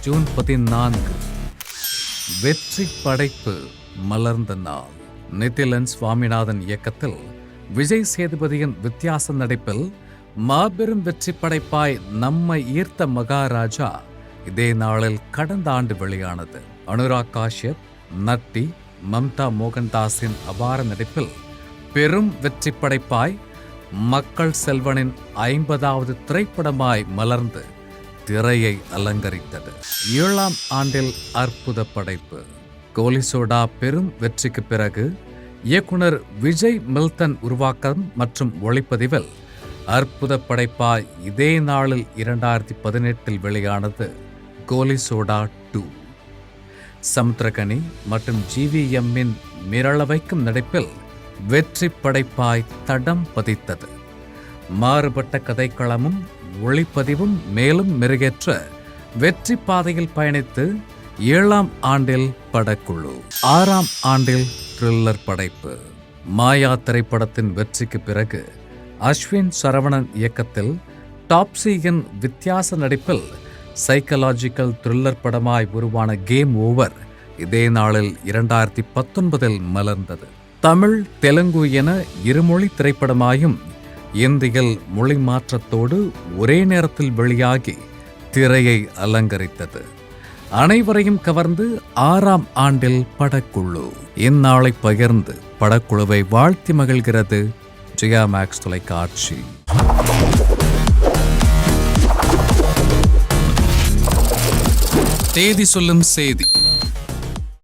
June 14 வெற்றி படைப்பு மலர்ந்த நாள். நிதிலன் சுவாமிநாதன் இயக்கத்தில் விஜய் சேதுபதியின் வித்தியாச நடிப்பில் மாபெரும் வெற்றி படைப்பாய் நம்மை ஈர்த்த மகாராஜா இதே நாளில் கடந்த ஆண்டு வெளியானது. அனுராக் காஷ்யப், நட்டி, மம்தா மோகன்தாஸின் அபார நடிப்பில் பெரும் வெற்றி படைப்பாய் மக்கள் செல்வனின் 50வது திரைப்படமாய் மலர்ந்து திரையை அலங்கரித்தது. 7ஆம் ஆண்டில் அற்புத படைப்பு. கோலி சோடா பெரும் வெற்றிக்கு பிறகு இயக்குனர் விஜய் மில்டன் உருவாக்கம் மற்றும் ஒளிப்பதிவில் அற்புத படைப்பாய் இதே நாளில் 2018 வெளியானது கோலி சோடா 2. சமுத்திரகனி மற்றும் GVMின் மிரள வைக்கும் நடிப்பில் வெற்றி படைப்பாய் தடம் பதித்தது. மாறுபட்ட கதைக்களமும் ஒளிப்பதிவும் மேலும் மெருகேற்ற வெற்றி பாதையில் பயணித்து 7ஆம் ஆண்டில் படக்குழு. 6ஆம் ஆண்டில் த்ரில்லர் படைப்பு. மாயா திரைப்படத்தின் வெற்றிக்கு பிறகு அஸ்வின் சரவணன் இயக்கத்தில் டாப்ஸியின் வித்தியாச நடிப்பில் சைக்கலாஜிக்கல் த்ரில்லர் படமாய் உருவான கேம் ஓவர் இதே நாளில் 2019 மலர்ந்தது. தமிழ், தெலுங்கு என இருமொழி திரைப்படமாயும் இந்தியில் மொழி மாற்றத்தோடு ஒரே நேரத்தில் வெளியாகி திரையை அலங்கரித்தது. அனைவரையும் கவர்ந்து 6ஆம் ஆண்டில் படக்குழு. இந்நாளை பகிர்ந்து படக்குழுவை வாழ்த்தி மகிழ்கிறது ஜெயா மேக்ஸ் தொலைக்காட்சி. தேதி சொல்லும் செய்தி.